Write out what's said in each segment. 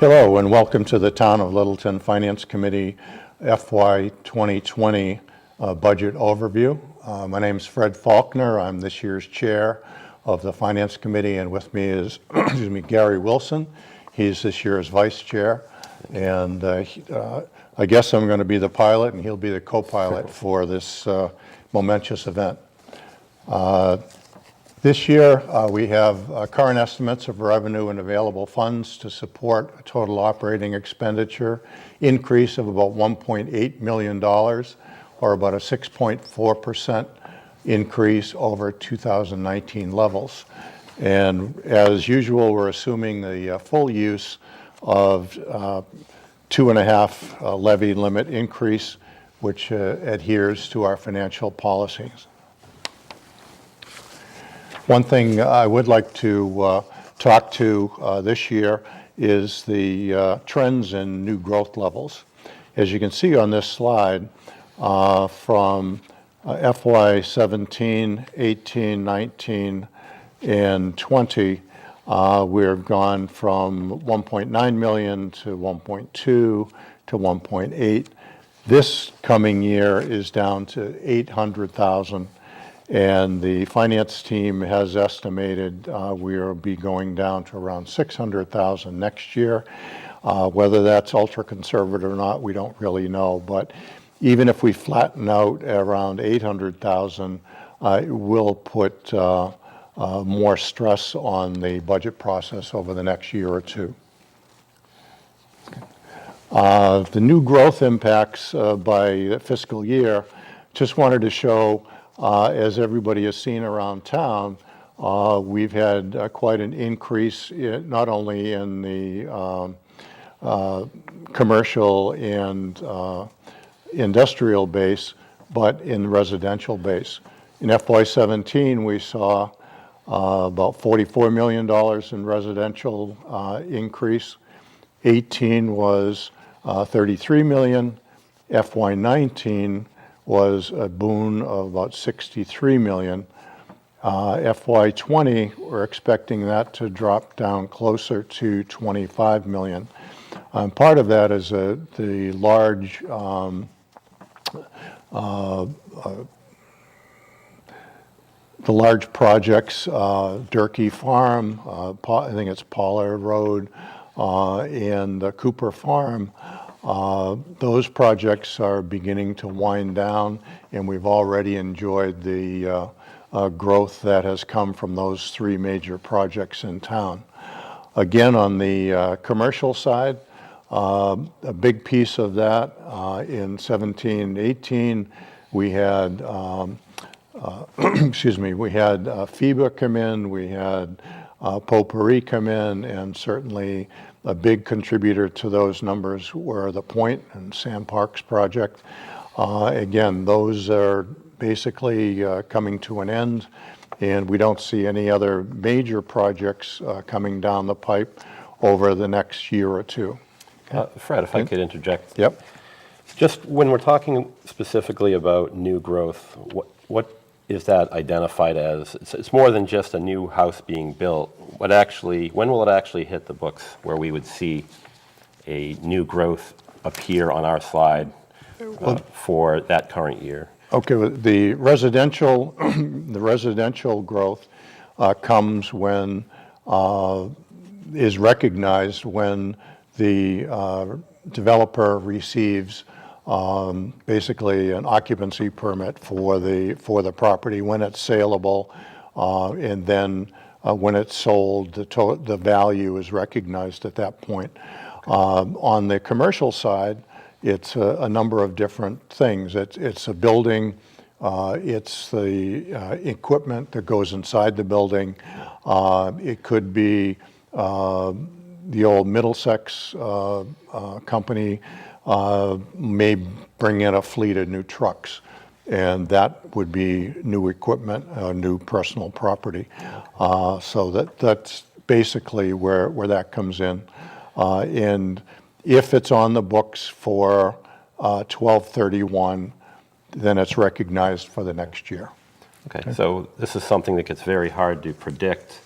Hello and welcome to the Town of Littleton Finance Committee FY2020 budget overview. My name is Fred Faulkner. I'm this year's chair of the Finance Committee, and with me is Gary Wilson. He's this year's vice chair, and I guess I'm going to be the pilot and he'll be the co-pilot for this momentous event. This year, we have current estimates of revenue and available funds to support a total operating expenditure increase of about $1.8 million, or about a 6.4% increase over 2019 levels. And as usual, we're assuming the full use of 2.5 levy limit increase, which adheres to our financial policies. One thing I would like to talk to this year is the trends in new growth levels. As you can see on this slide, from FY17, 18, 19, and 20, we've gone from 1.9 million to 1.2 to 1.8. This coming year is down to 800,000. And the finance team has estimated we will be going down to around 600,000 next year. Whether that's ultra conservative or not, we don't really know. But even if we flatten out around 800,000, it will put more stress on the budget process over the next year or two. The new growth impacts by fiscal year, just wanted to show, as everybody has seen around town, we've had quite an increase not only in the commercial and industrial base, but in the residential base. In FY17, we saw about $44 million in residential increase. 18 was 33 million. FY19 was a boon of about 63 million. FY20, we're expecting that to drop down closer to 25 million. Part of that is the large projects, Durkee Farm, I think it's Pollard Road, and the Cooper Farm. Those projects are beginning to wind down, and we've already enjoyed the growth that has come from those three major projects in town. Again, on the commercial side, a big piece of that in 17 and 18, we had we had FIBA come in, we had Potpourri come in, and certainly a big contributor to those numbers were the Point and Sam Parks project. Again, those are basically coming to an end, and we don't see any other major projects coming down the pipe over the next year or two. Fred, if I could interject. Yep. Just when we're talking specifically about new growth, what is that identified as? It's more than just a new house being built. When will it actually hit the books where we would see a new growth appear on our slide for that current year? Okay, well, the residential growth comes when is recognized when the developer receives basically an occupancy permit for the property when it's saleable, and then when it's sold, the value is recognized at that point. On the commercial side, it's a number of different things. It's a building, it's the equipment that goes inside the building. It could be the old Middlesex company may bring in a fleet of new trucks, and that would be new equipment, new personal property. So that's basically where that comes in. And if it's on the books for 12/31, then it's recognized for the next year. Okay, so this is something that gets very hard to predict,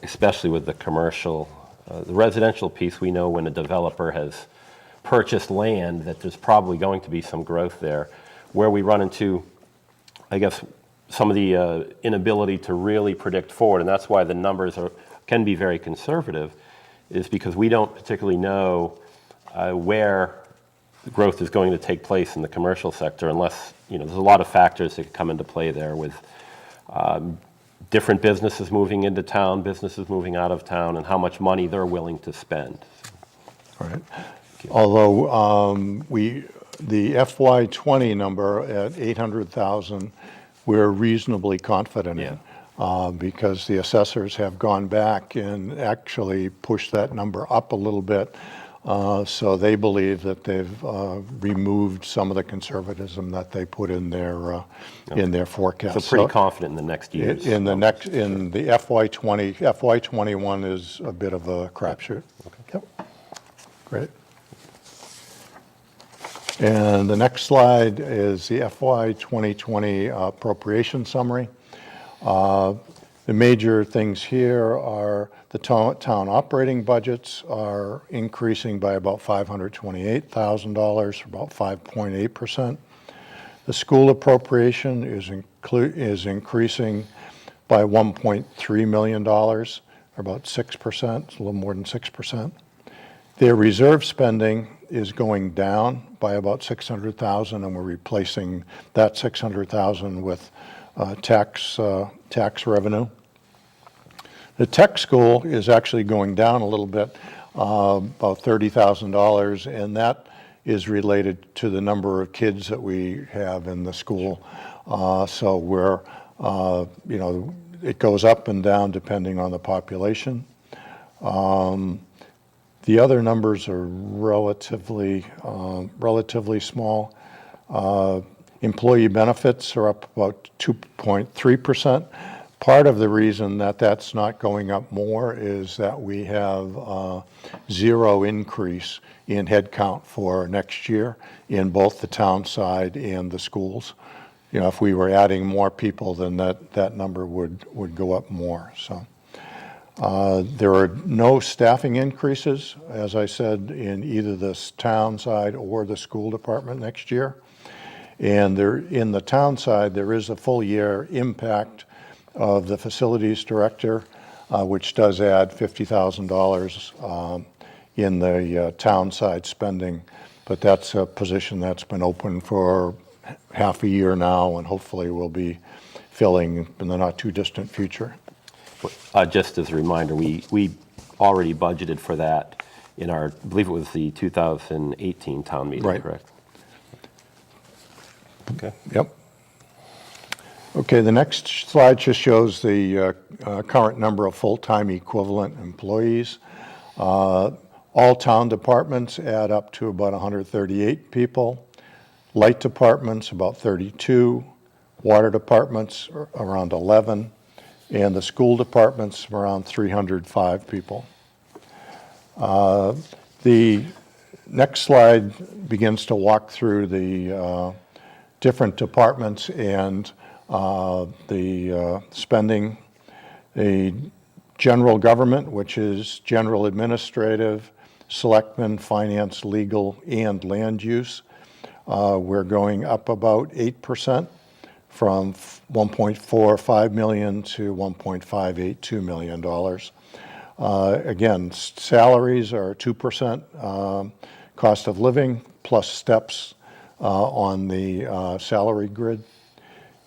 especially with the commercial The residential piece, we know when a developer has purchased land that there's probably going to be some growth there. Where we run into, I guess, some of the inability to really predict forward, and that's why the numbers can be very conservative, is because we don't particularly know where the growth is going to take place in the commercial sector unless, there's a lot of factors that come into play there with different businesses moving into town, businesses moving out of town, and how much money they're willing to spend. All right. Although the FY20 number at 800,000, we're reasonably confident in. Because the assessors have gone back and actually pushed that number up a little bit. So they believe that they've removed some of the conservatism that they put in their forecast. So pretty confident in the next years. In the FY20, FY21 is a bit of a crapshoot. Okay. Yep. Great. And the next slide is the FY2020 appropriation summary. The major things here are the town operating budgets are increasing by about $528,000, about 5.8%. The school appropriation is increasing by $1.3 million, or about 6%, it's a little more than 6%. Their reserve spending is going down by about $600,000, and we're replacing that $600,000 with tax revenue. The tech school is actually going down a little bit, about $30,000, and that is related to the number of kids that we have in the school. So we're, it goes up and down depending on the population. The other numbers are relatively small. Employee benefits are up about 2.3%. Part of the reason that that's not going up more is that we have zero increase in headcount for next year in both the town side and the schools. If we were adding more people, then that number would go up more. So there are no staffing increases, as I said, in either the town side or the school department next year. And in the town side, there is a full year impact of the facilities director, which does add $50,000 in the town side spending. But that's a position that's been open for half a year now, and hopefully will be filling in the not too distant future. Just as a reminder, we already budgeted for that in I believe it was the 2018 town meeting, right. Correct? Okay. Yep. Okay, the next slide just shows the current number of full-time equivalent employees. All town departments add up to about 138 people. Light departments, about 32. Water departments, around 11. And the school departments, around 305 people. The next slide begins to walk through the different departments and the spending. The general government, which is general administrative, selectmen, finance, legal, and land use. We're going up about 8% from $1.45 million to $1.582 million. Again, salaries are 2% cost of living plus steps on the salary grid.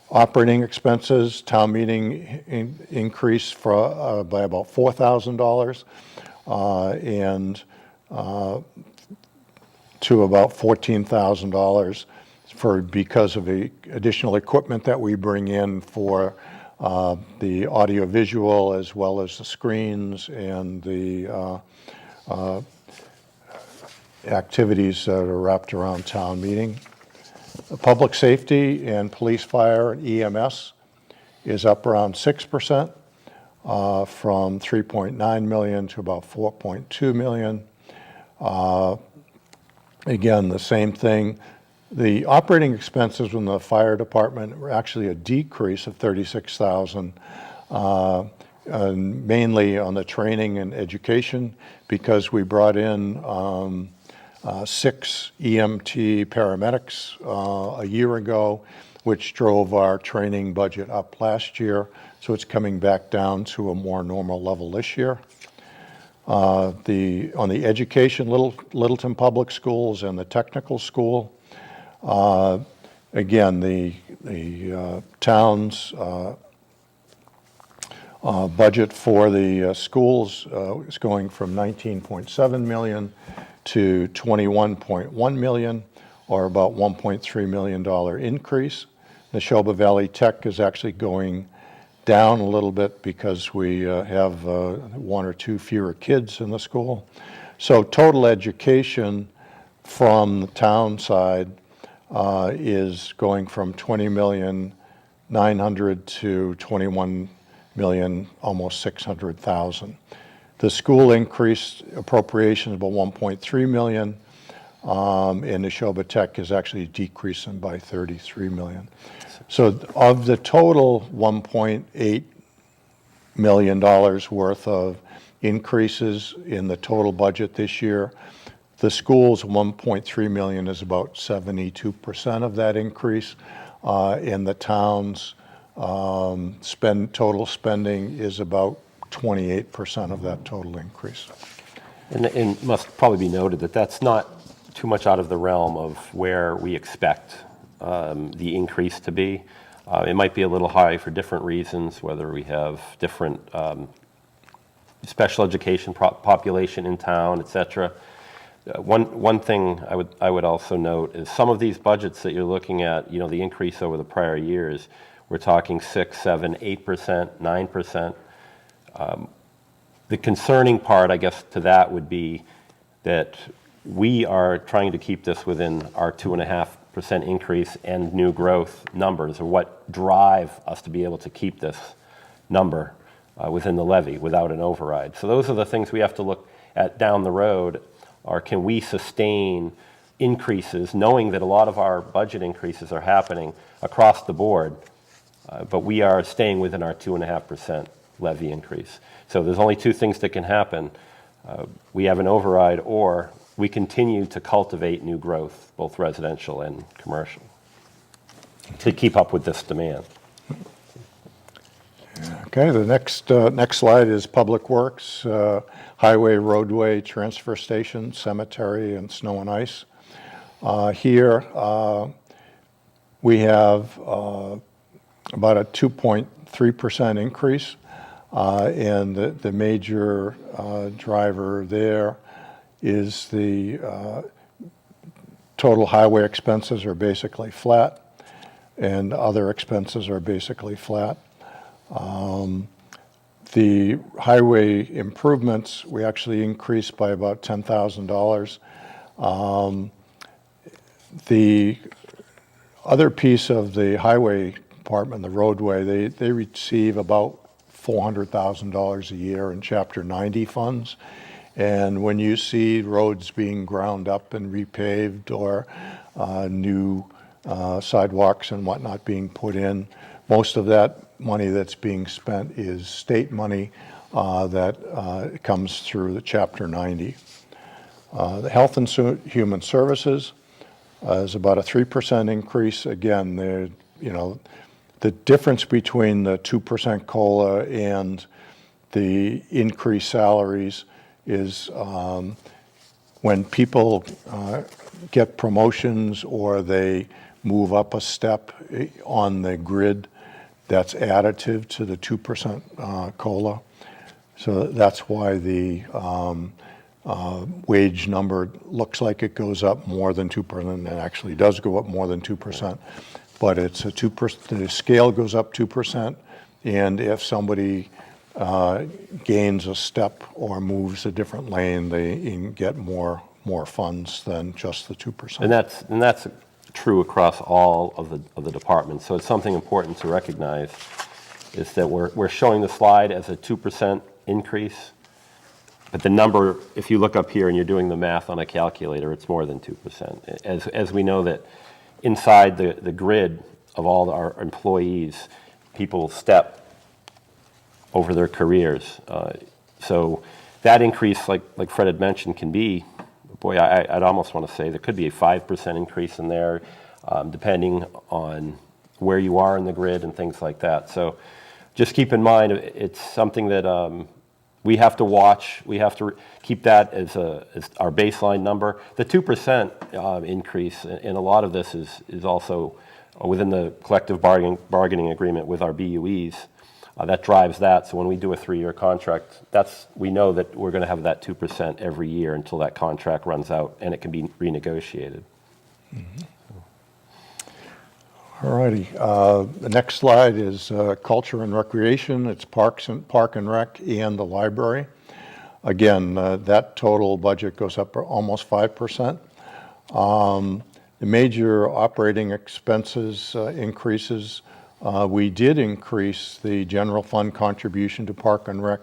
Operating expenses, town meeting increase by about $4,000 and to about $14,000 because of the additional equipment that we bring in for the audio-visual as well as the screens and the activities that are wrapped around town meeting. Public safety and police, fire, and EMS is up around 6% from $3.9 million to about $4.2 million. Again, the same thing. The operating expenses in the fire department were actually a decrease of $36,000. mainly on the training and education, because we brought in 6 EMT paramedics a year ago, which drove our training budget up last year. So it's coming back down to a more normal level this year. On the education, Littleton Public Schools and the technical school, again, the town's budget for the schools is going from $19.7 million to $21.1 million, or about $1.3 million increase. Neshoba Valley Tech is actually going down a little bit because we have 1 or 2 fewer kids in the school. So total education from the town side is going from $20,900,000 to $21,000,000, almost $600,000. The school increased appropriation about $1.3 million, and Neshoba Tech is actually decreasing by $33 million. So of the total $1.8 million worth of increases in the total budget this year, the school's $1.3 million is about 72% of that increase, and the town's total spending is about 28% of that total increase. And it must probably be noted that that's not too much out of the realm of where we expect the increase to be. It might be a little high for different reasons, whether we have different special education population in town, et cetera. One thing I would also note is some of these budgets that you're looking at, you know, the increase over the prior years, we're talking 6, 7, 8%, 9%. The concerning part, I guess, to that would be that we are trying to keep this within our 2.5% increase and new growth numbers, or what drive us to be able to keep this number within the levy without an override. So those are the things we have to look at down the road, or can we sustain increases, knowing that a lot of our budget increases are happening across the board, but we are staying within our 2.5% levy increase. So there's only 2 things that can happen. We have an override, or we continue to cultivate new growth, both residential and commercial, to keep up with this demand. Okay, the next slide is Public Works, highway, roadway, transfer station, cemetery, and snow and ice. Here we have about a 2.3% increase, and the major driver there is the total highway expenses are basically flat, and other expenses are basically flat. The highway improvements, we actually increased by about $10,000. The other piece of the highway department, the roadway, they receive about $400,000 a year in Chapter 90 funds. And when you see roads being ground up and repaved, or new sidewalks and whatnot being put in, most of that money that's being spent is state money that comes through the Chapter 90. The Health and Human Services is about a 3% increase. Again, the difference between the 2% COLA and the increased salaries is when people get promotions or they move up a step on the grid, that's additive to the 2% COLA. So that's why the wage number looks like it goes up more than 2%, and it actually does go up more than 2%. But it's a 2%, the scale goes up 2%, and if somebody gains a step or moves a different lane, they can get more funds than just the 2%. And that's true across all of the departments. So it's something important to recognize, is that we're showing the slide as a 2% increase, but the number, if you look up here and you're doing the math on a calculator, it's more than 2%. As we know that inside the grid of all our employees, people step over their careers. So that increase, like Fred had mentioned, can be, boy, I'd almost want to say there could be a 5% increase in there, depending on where you are in the grid and things like that. So just keep in mind, it's something that we have to watch. We have to keep that as our baseline number. The 2% increase, and a lot of this is also within the collective bargaining agreement with our BUEs. That drives that. So when we do a 3-year contract, we know that we're going to have that 2% every year until that contract runs out, and it can be renegotiated. Mm-hmm. All righty. The next slide is culture and recreation. It's park and rec and the library. Again, that total budget goes up almost 5%. The major operating expenses increases. We did increase the general fund contribution to Park and Rec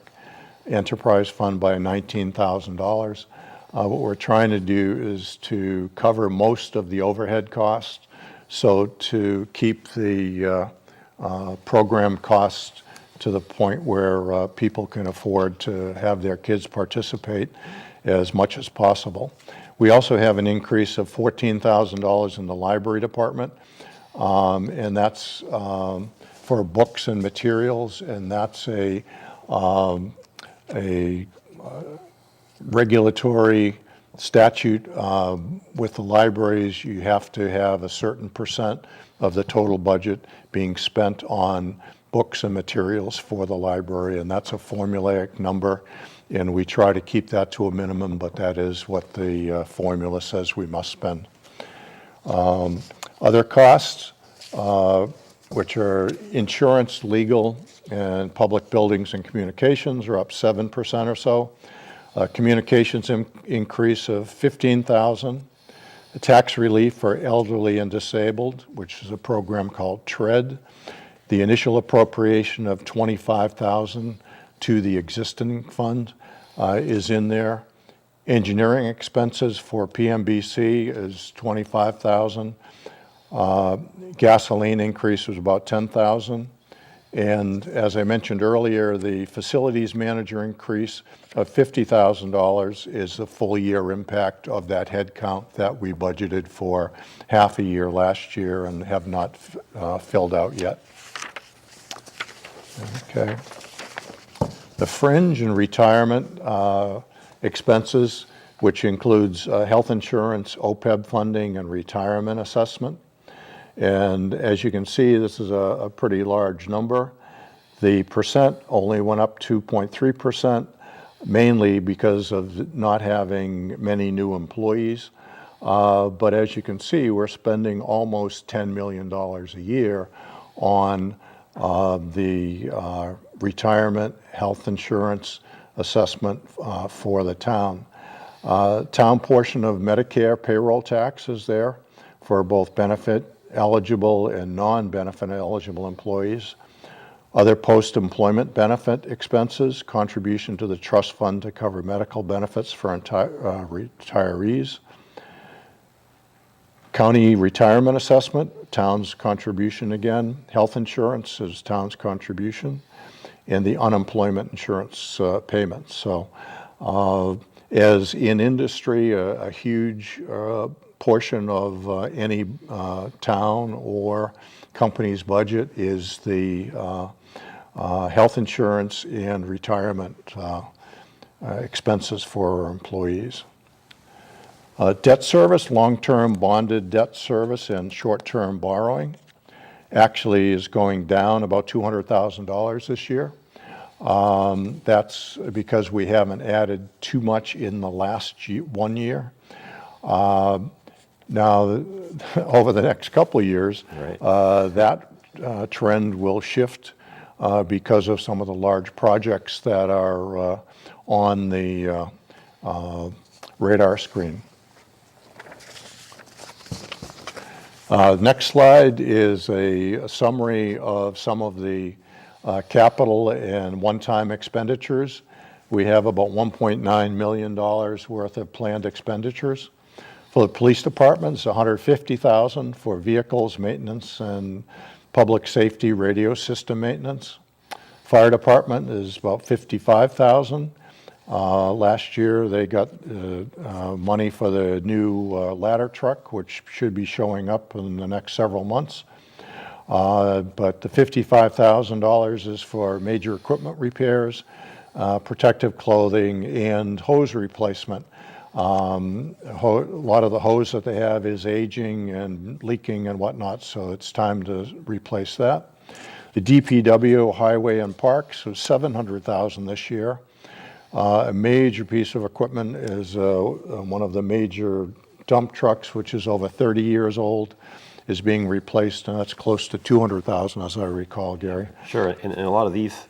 Enterprise Fund by $19,000. What we're trying to do is to cover most of the overhead costs. So to keep the program costs to the point where people can afford to have their kids participate as much as possible. We also have an increase of $14,000 in the library department, and that's for books and materials, and that's a regulatory statute with the libraries. You have to have a certain percent of the total budget being spent on books and materials for the library, and that's a formulaic number, and we try to keep that to a minimum, but that is what the formula says we must spend. Other costs, which are insurance, legal, and public buildings and communications, are up 7% or so. Communications increase of $15,000. Tax relief for elderly and disabled, which is a program called TREAD. The initial appropriation of $25,000 to the existing fund is in there. Engineering expenses for PMBC is $25,000. Gasoline increase was about $10,000. And as I mentioned earlier, the facilities manager increase of $50,000 is the full year impact of that headcount that we budgeted for half a year last year and have not filled out yet. Okay. The fringe and retirement expenses, which includes health insurance, OPEB funding, and retirement assessment. And as you can see, this is a pretty large number. The percent only went up 2.3%, mainly because of not having many new employees. But as you can see, we're spending almost $10 million a year on the retirement, health insurance assessment for the town. Town portion of Medicare payroll tax is there for both benefit eligible and non-benefit eligible employees. Other post-employment benefit expenses, contribution to the trust fund to cover medical benefits for retirees. County retirement assessment, town's contribution again. Health insurance is town's contribution. And the unemployment insurance payments. So as in industry, a huge portion of any town or company's budget is the health insurance and retirement expenses for our employees. Debt service, long-term bonded debt service and short-term borrowing actually is going down about $200,000 this year. That's because we haven't added too much in the last 1 year. Now, over the next couple of years, right, that trend will shift because of some of the large projects that are on the radar screen. Next slide is a summary of some of the capital and one-time expenditures. We have about $1.9 million worth of planned expenditures. For the police department, it's $150,000 for vehicles maintenance and public safety radio system maintenance. Fire department is about $55,000. Last year, they got money for the new ladder truck, which should be showing up in the next several months. But the $55,000 is for major equipment repairs, protective clothing, and hose replacement. A lot of the hose that they have is aging and leaking and whatnot, so it's time to replace that. The DPW, Highway and Parks, was $700,000 this year. A major piece of equipment is one of the major dump trucks, which is over 30 years old, is being replaced, and that's close to $200,000, as I recall, Gary. Sure, and a lot of these,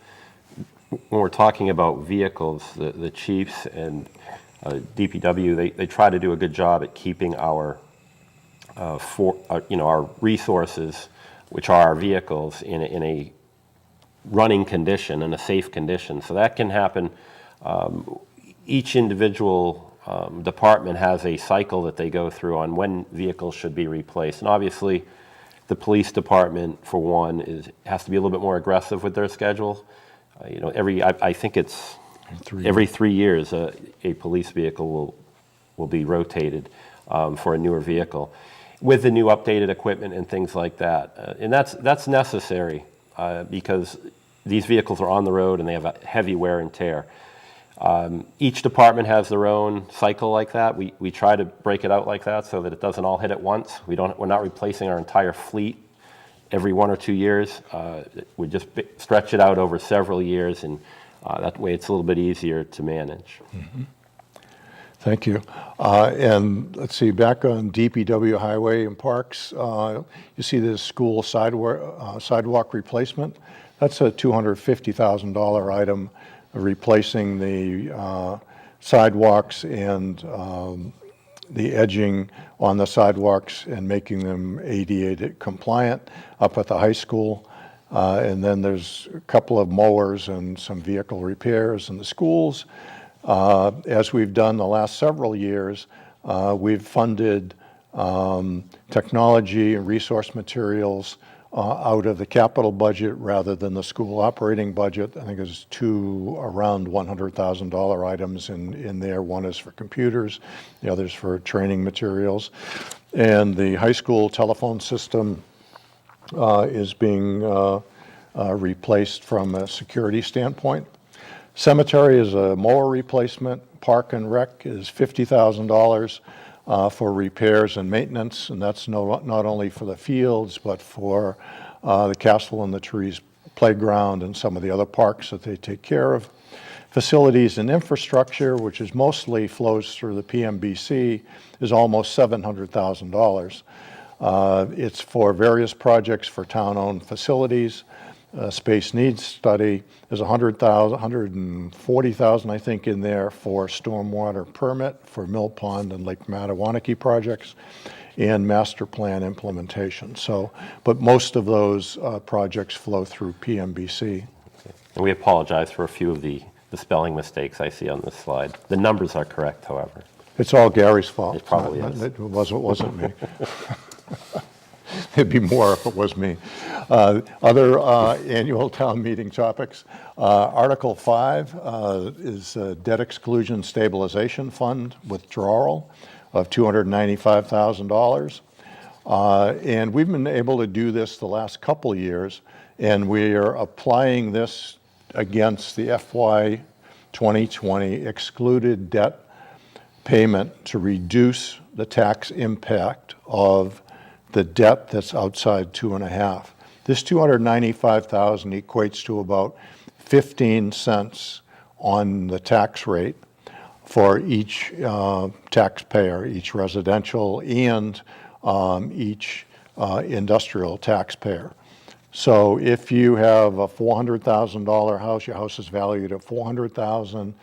when we're talking about vehicles, the chiefs and DPW, they try to do a good job at keeping our our resources, which are our vehicles, in a running condition, in a safe condition. So that can happen. Each individual department has a cycle that they go through on when vehicles should be replaced. And obviously, the police department, for one, has to be a little bit more aggressive with their schedule. I think it's every 3 years a police vehicle will be rotated for a newer vehicle with the new updated equipment and things like that. And that's necessary because these vehicles are on the road and they have a heavy wear and tear. Each department has their own cycle like that. We try to break it out like that so that it doesn't all hit at once. We're not replacing our entire fleet every 1 or 2 years. We just stretch it out over several years, and that way it's a little bit easier to manage. Mm-hmm. Thank you. And let's see, back on DPW, Highway and Parks, you see this school sidewalk replacement. That's a $250,000 item, replacing the sidewalks and the edging on the sidewalks and making them ADA compliant up at the high school. And then there's a couple of mowers and some vehicle repairs in the schools. As we've done the last several years, we've funded technology and resource materials out of the capital budget rather than the school operating budget. I think there's two around $100,000 items in there. One is for computers, the other's for training materials. And the high school telephone system is being replaced from a security standpoint. Cemetery is a mower replacement. Park and Rec is $50,000 for repairs and maintenance, and that's not only for the fields, but for the Castle in the Trees playground and some of the other parks that they take care of. Facilities and infrastructure, which is mostly flows through the PMBC, is almost $700,000. It's for various projects for town-owned facilities. Space needs study. There's $140,000, I think, in there for stormwater permit for Mill Pond and Lake Mattawanakee projects and master plan implementation. So, but most of those projects flow through PMBC. And we apologize for a few of the spelling mistakes I see on this slide. The numbers are correct, however. It's all Gary's fault. It probably is. It wasn't me. It'd be more if it was me. Other annual town meeting topics. Article 5 is Debt Exclusion Stabilization Fund withdrawal of $295,000. And we've been able to do this the last couple years, and we are applying this against the FY2020 excluded debt payment to reduce the tax impact of the debt that's outside 2.5. This $295,000 equates to about 15 cents on the tax rate for each taxpayer, each residential and each industrial taxpayer. So if you have a $400,000 house, your house is valued at $400,000,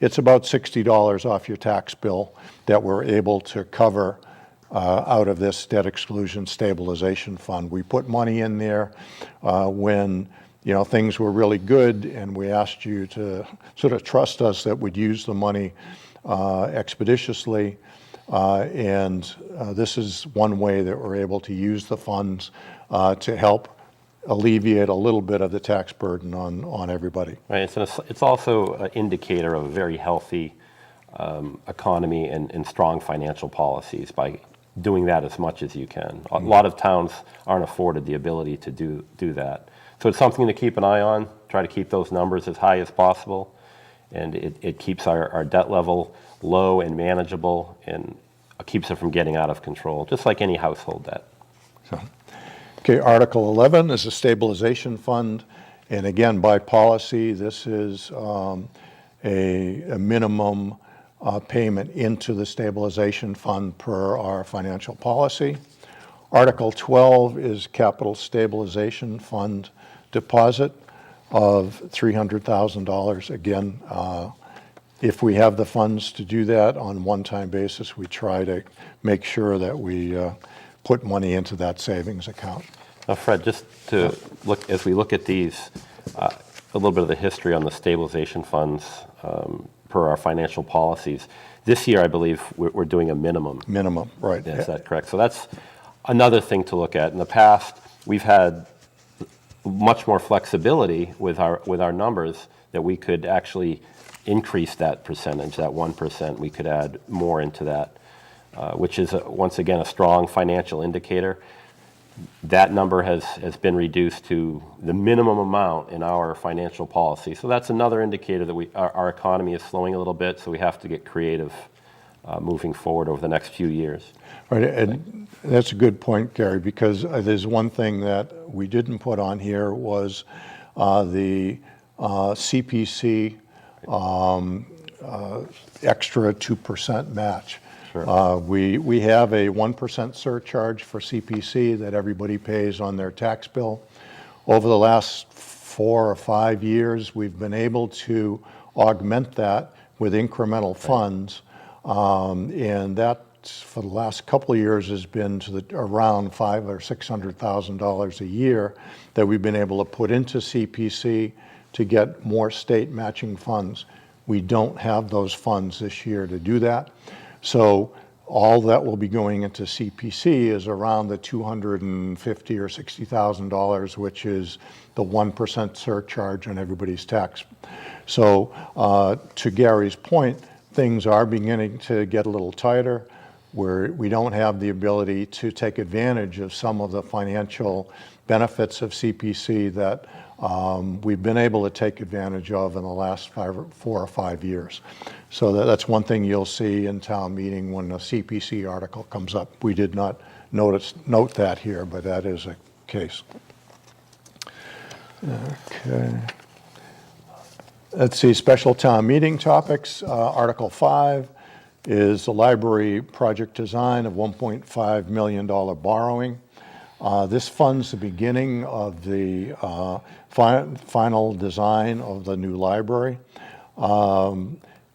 it's about $60 off your tax bill that we're able to cover out of this debt exclusion stabilization fund. We put money in there when things were really good, and we asked you to sort of trust us that we'd use the money expeditiously. And this is one way that we're able to use the funds to help alleviate a little bit of the tax burden on everybody. Right, it's also an indicator of a very healthy economy and strong financial policies by doing that as much as you can. A lot of towns aren't afforded the ability to do that. So it's something to keep an eye on, try to keep those numbers as high as possible, and it keeps our debt level low and manageable, and keeps it from getting out of control, just like any household debt. So, okay, Article 11 is a stabilization fund, and again, by policy, this is a minimum payment into the stabilization fund per our financial policy. Article 12 is capital stabilization fund deposit of $300,000. Again, if we have the funds to do that on a one-time basis, we try to make sure that we put money into that savings account. Now, Fred, just to look, as we look at these, a little bit of the history on the stabilization funds per our financial policies. This year, I believe, we're doing a minimum. Minimum, right. Is that correct? So that's another thing to look at. In the past, we've had much more flexibility with our numbers, that we could actually increase that percentage, that 1%. We could add more into that, which is, once again, a strong financial indicator. That number has been reduced to the minimum amount in our financial policy. So that's another indicator that our economy is slowing a little bit, so we have to get creative moving forward over the next few years. Right, and that's a good point, Gary, because there's one thing that we didn't put on here was the CPC extra 2% match. Sure. We have a 1% surcharge for CPC that everybody pays on their tax bill. Over the last 4 or 5 years, we've been able to augment that with incremental funds, and that for the last couple of years has been to around $500,000 or $600,000 a year that we've been able to put into CPC to get more state matching funds. We don't have those funds this year to do that. So all that will be going into CPC is around the $250,000 or $60,000, which is the 1% surcharge on everybody's tax. So to Gary's point, things are beginning to get a little tighter, where we don't have the ability to take advantage of some of the financial benefits of CPC that we've been able to take advantage of in the last 4 or 5 years. So that's one thing you'll see in town meeting when a CPC article comes up. We did not note that here, but that is a case. Okay. Let's see, special town meeting topics. Article 5 is the library project design of $1.5 million borrowing. This funds the beginning of the final design of the new library.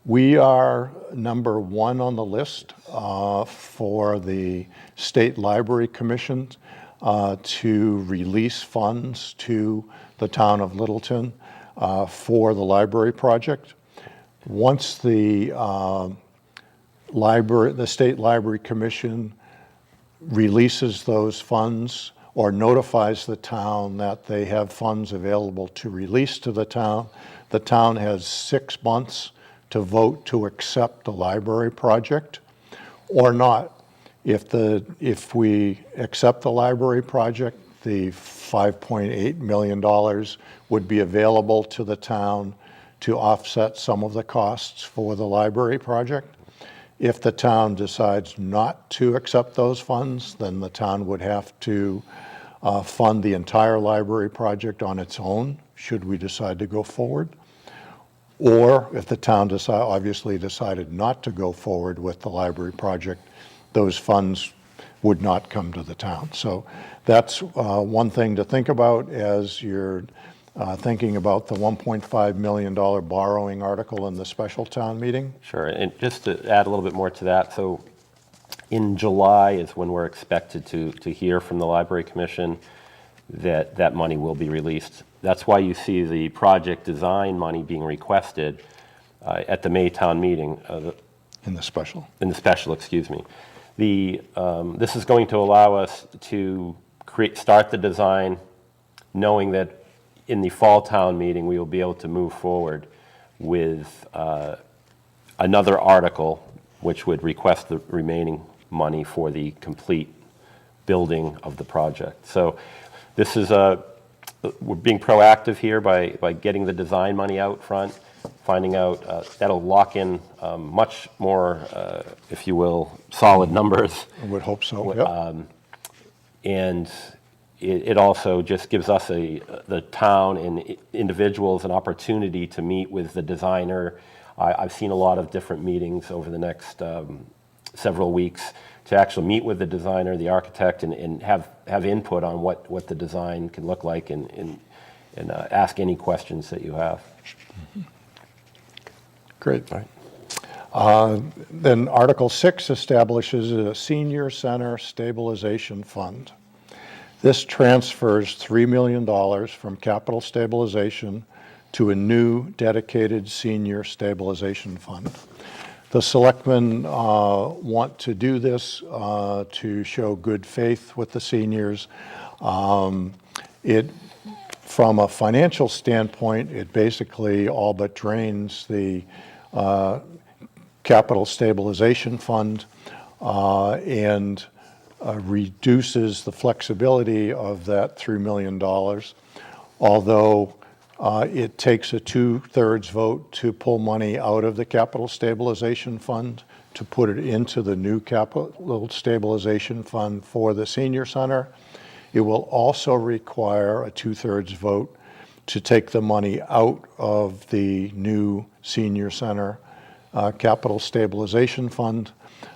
We are number 1 on the list for the State Library Commission to release funds to the town of Littleton for the library project. Once the State Library Commission releases those funds or notifies the town that they have funds available to release to the town has 6 months to vote to accept the library project or not. If we accept the library project, the $5.8 million would be available to the town to offset some of the costs for the library project. If the town decides not to accept those funds, then the town would have to fund the entire library project on its own, should we decide to go forward. Or if the town obviously decided not to go forward with the library project, those funds would not come to the town. So that's one thing to think about as you're thinking about the $1.5 million borrowing article in the special town meeting. Sure, and just to add a little bit more to that, so in July is when we're expected to hear from the Library Commission that money will be released. That's why you see the project design money being requested at the May town meeting. In the special, excuse me. This is going to allow us to start the design knowing that in the fall town meeting, we will be able to move forward with another article which would request the remaining money for the complete building of the project. So this is we're being proactive here by getting the design money out front, finding out that'll lock in much more, if you will, solid numbers. I would hope so, yep. And it also just gives us the town and individuals an opportunity to meet with the designer. I've seen a lot of different meetings over the next several weeks to actually meet with the designer, the architect, and have input on what the design can look like and ask any questions that you have. Great. Then Article 6 establishes a Senior Center Stabilization Fund. This transfers $3 million from capital stabilization to a new dedicated senior stabilization fund. The selectmen want to do this to show good faith with the seniors. From a financial standpoint, it basically all but drains the capital stabilization fund and reduces the flexibility of that $3 million, although it takes a 2/3 vote to pull money out of the capital stabilization fund to put it into the new capital stabilization fund for the senior center. It will also require a 2/3 vote to take the money out of the new senior center capital stabilization fund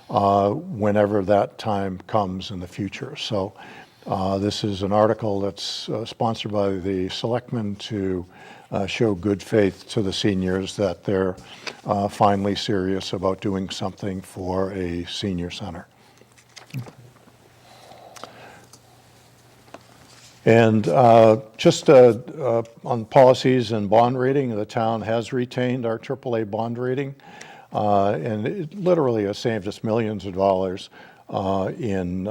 whenever that time comes in the future. So this is an article that's sponsored by the selectmen to show good faith to the seniors that they're finally serious about doing something for a senior center. And just on policies and bond rating, the town has retained our AAA bond rating, and it literally has saved us millions of dollars in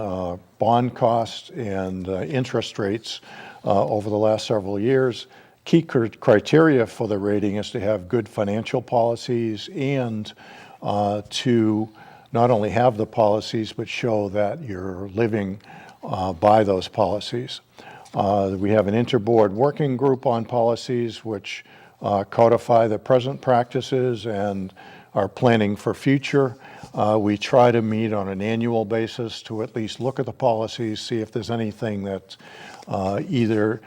bond costs and interest rates over the last several years. Key criteria for the rating is to have good financial policies and to not only have the policies, but show that you're living by those policies. We have an interboard working group on policies which codify the present practices and are planning for future. We try to meet on an annual basis to at least look at the policies, see if there's anything that either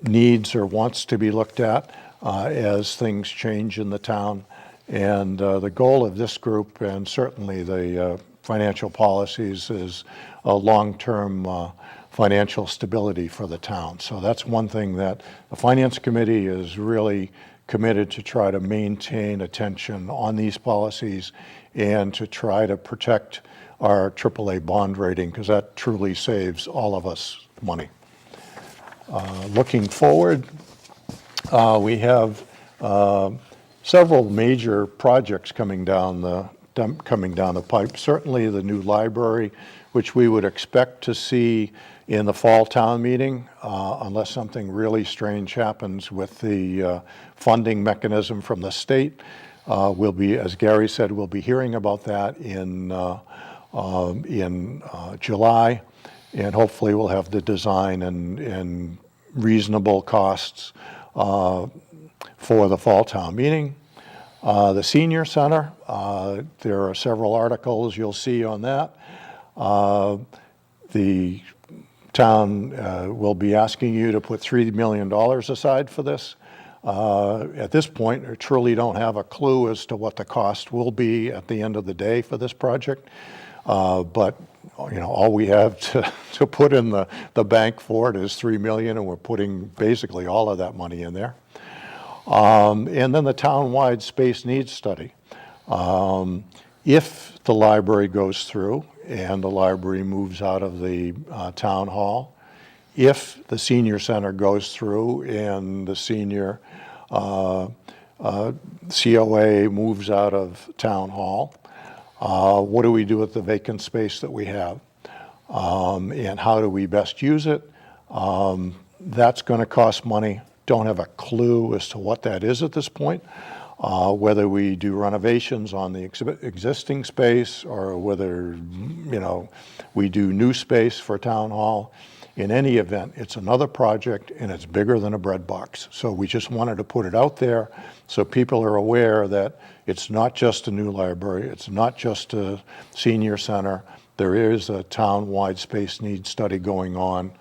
needs or wants to be looked at as things change in the town. And the goal of this group, and certainly the financial policies, is a long-term financial stability for the town. So that's one thing that the Finance Committee is really committed to try to maintain attention on these policies and to try to protect our AAA bond rating, because that truly saves all of us money. Looking forward, we have several major projects coming down the pipe. Certainly the new library, which we would expect to see in the fall town meeting, unless something really strange happens with the funding mechanism from the state. We'll be, as Gary said, we'll be hearing about that in July, and hopefully we'll have the design and reasonable costs for the fall town meeting. The senior center, there are several articles you'll see on that. The town will be asking you to put $3 million aside for this. At this point, I truly don't have a clue as to what the cost will be at the end of the day for this project. But you know, all we have to put in the bank for it is $3 million, and we're putting basically all of that money in there. And then the town-wide space needs study. If the library goes through and the library moves out of the town hall, if the senior center goes through and the senior COA moves out of town hall, what do we do with the vacant space that we have? And how do we best use it? That's going to cost money. Don't have a clue as to what that is at this point. Whether we do renovations on the existing space or whether, we do new space for town hall. In any event, it's another project and it's bigger than a bread box. So we just wanted to put it out there so people are aware that it's not just a new library, it's not just a senior center. There is a town-wide space needs study going on,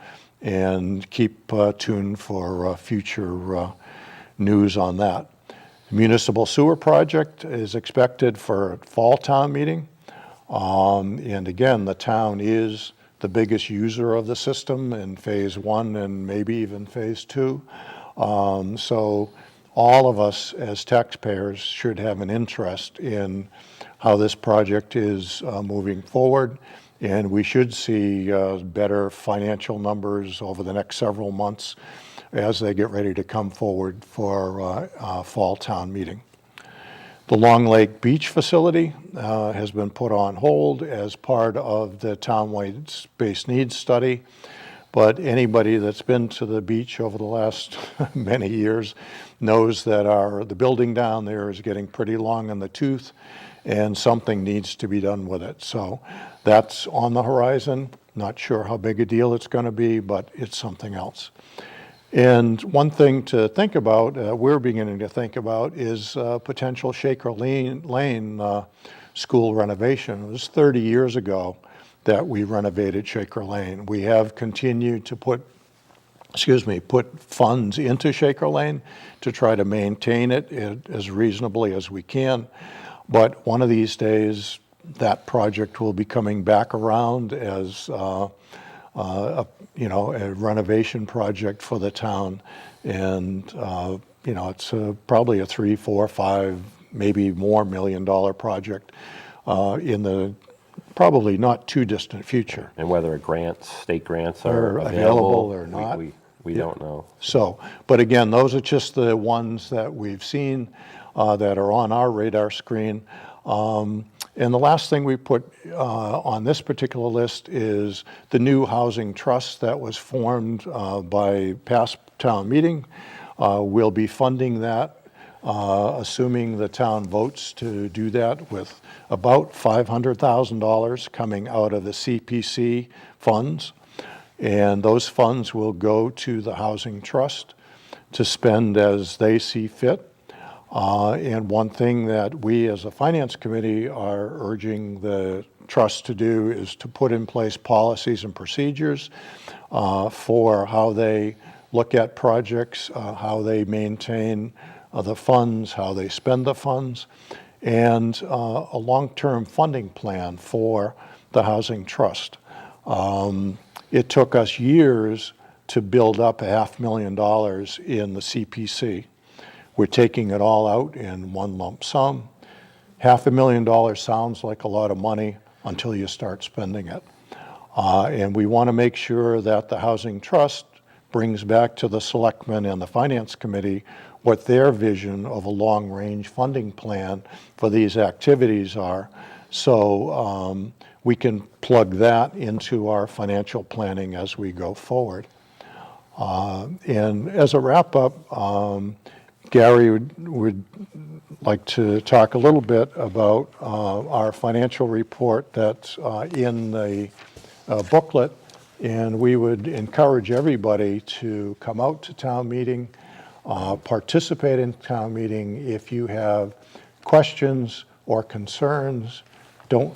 and keep tuned for future news on that. The municipal sewer project is expected for fall town meeting. And again, the town is the biggest user of the system in phase 1 and maybe even phase 2. So all of us as taxpayers should have an interest in how this project is moving forward. And we should see better financial numbers over the next several months as they get ready to come forward for fall town meeting. The Long Lake Beach facility has been put on hold as part of the townwide space needs study. But anybody that's been to the beach over the last many years knows that the building down there is getting pretty long in the tooth, and something needs to be done with it. So that's on the horizon. Not sure how big a deal it's going to be, but it's something else. And one thing to think about, we're beginning to think about, is potential Shaker Lane school renovation. It was 30 years ago that we renovated Shaker Lane. We have continued to put funds into Shaker Lane to try to maintain it as reasonably as we can. But one of these days, that project will be coming back around as a renovation project for the town. And, it's probably a $3, $4, $5, maybe more $1 million project in the probably not too distant future. And whether state grants are available or not, we don't know. So, but again, those are just the ones that we've seen that are on our radar screen. And the last thing we put on this particular list is the new housing trust that was formed by past town meeting. We'll be funding that, assuming the town votes to do that, with about $500,000 coming out of the CPC funds. And those funds will go to the housing trust to spend as they see fit. And one thing that we as a finance committee are urging the trust to do is to put in place policies and procedures for how they look at projects, how they maintain the funds, how they spend the funds, and a long-term funding plan for the housing trust. It took us years to build up $500,000 in the CPC. We're taking it all out in one lump sum. $500,000 sounds like a lot of money until you start spending it. And we want to make sure that the Housing Trust brings back to the selectmen and the Finance Committee what their vision of a long-range funding plan for these activities are, so we can plug that into our financial planning as we go forward. And as a wrap-up, Gary would like to talk a little bit about our financial report that's in the booklet, and we would encourage everybody to come out to town meeting, participate in town meeting. If you have questions or concerns, don't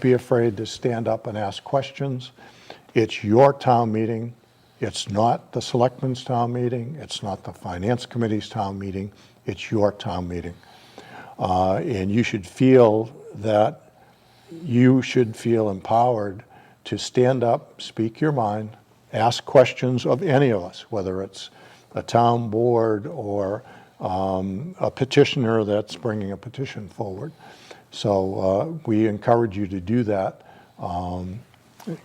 be afraid to stand up and ask questions. It's your town meeting. It's not the selectmen's town meeting. It's not the finance committee's town meeting. It's your town meeting. And you should feel empowered to stand up, speak your mind, ask questions of any of us, whether it's a town board or a petitioner that's bringing a petition forward. So we encourage you to do that.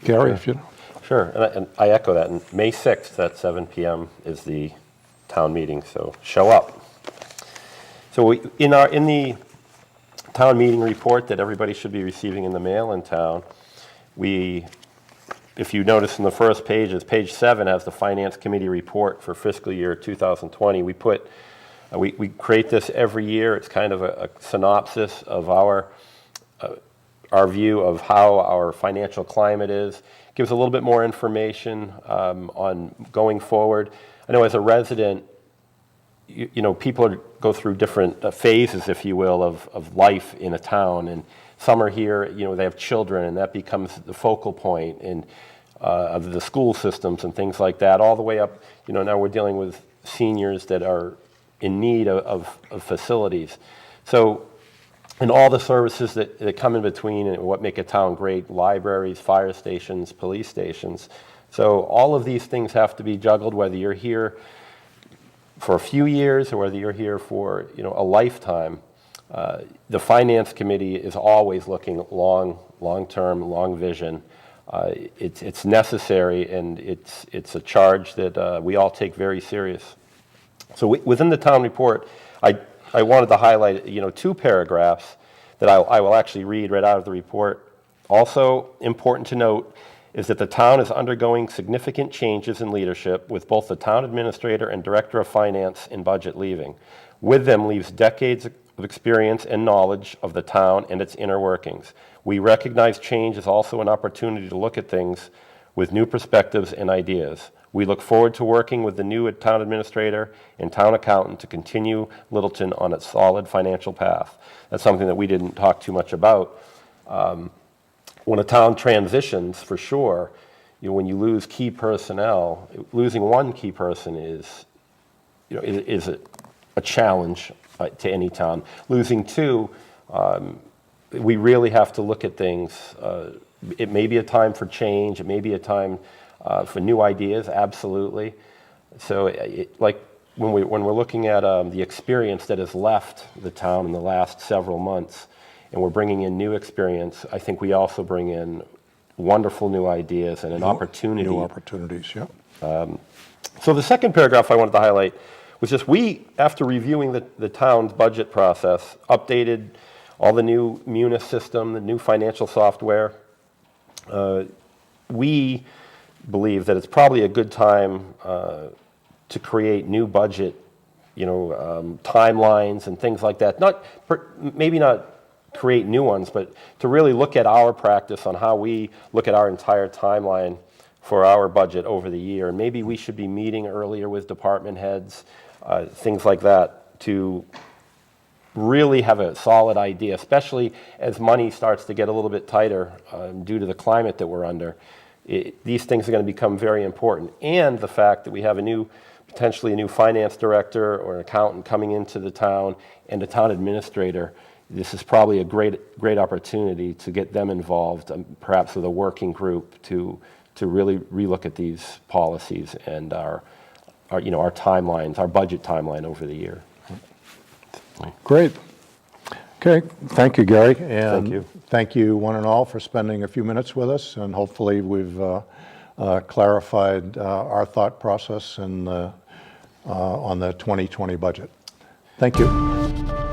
Gary, if you know. Sure, and I echo that. And May 6th at 7 p.m. is the town meeting, so show up. So in the town meeting report that everybody should be receiving in the mail in town, we if you notice in the first page, page 7 has the Finance Committee report for fiscal year 2020. We create this every year. It's kind of a synopsis of our view of how our financial climate is. Gives a little bit more information on going forward. I know as a resident, you know, people go through different phases, if you will, of life in a town. And some are here, you know, they have children, and that becomes the focal point of the school systems and things like that, all the way up. You know, now we're dealing with seniors that are in need of facilities. So, and all the services that come in between and what make a town great: libraries, fire stations, police stations. So all of these things have to be juggled, whether you're here for a few years or whether you're here for, you know, a lifetime. The Finance Committee is always looking long-term, long vision. It's necessary, and it's a charge that we all take very serious. So within the town report, I wanted to highlight, you know, 2 paragraphs that I will actually read right out of the report. Also important to note is that the town is undergoing significant changes in leadership, with both the town administrator and director of finance and budget leaving. With them leaves decades of experience and knowledge of the town and its inner workings. We recognize change as also an opportunity to look at things with new perspectives and ideas. We look forward to working with the new town administrator and town accountant to continue Littleton on its solid financial path. That's something that we didn't talk too much about. When a town transitions, for sure, you know, when you lose key personnel, losing one key person is, you know, is a challenge to any town. Losing 2, we really have to look at things. It may be a time for change. It may be a time for new ideas, absolutely. So, like when we're looking at the experience that has left the town in the last several months, and we're bringing in new experience, I think we also bring in wonderful new ideas and an opportunity. New opportunities, yeah. So the second paragraph I wanted to highlight was just after reviewing the town's budget process, updated all the new Munis system, the new financial software. We believe that it's probably a good time to create new budget, you know, timelines and things like that. Maybe not create new ones, but to really look at our practice on how we look at our entire timeline for our budget over the year. And maybe we should be meeting earlier with department heads, things like that, to really have a solid idea, especially as money starts to get a little bit tighter due to the climate that we're under. These things are going to become very important. And the fact that we have potentially a new finance director or an accountant coming into the town, and a town administrator, this is probably a great opportunity to get them involved, perhaps with a working group to really relook at these policies and our timelines, our budget timeline over the year. Great. Okay, thank you, Gary. And Thank you. Thank you, one and all, for spending a few minutes with us, and hopefully we've clarified our thought process on the 2020 budget. Thank you.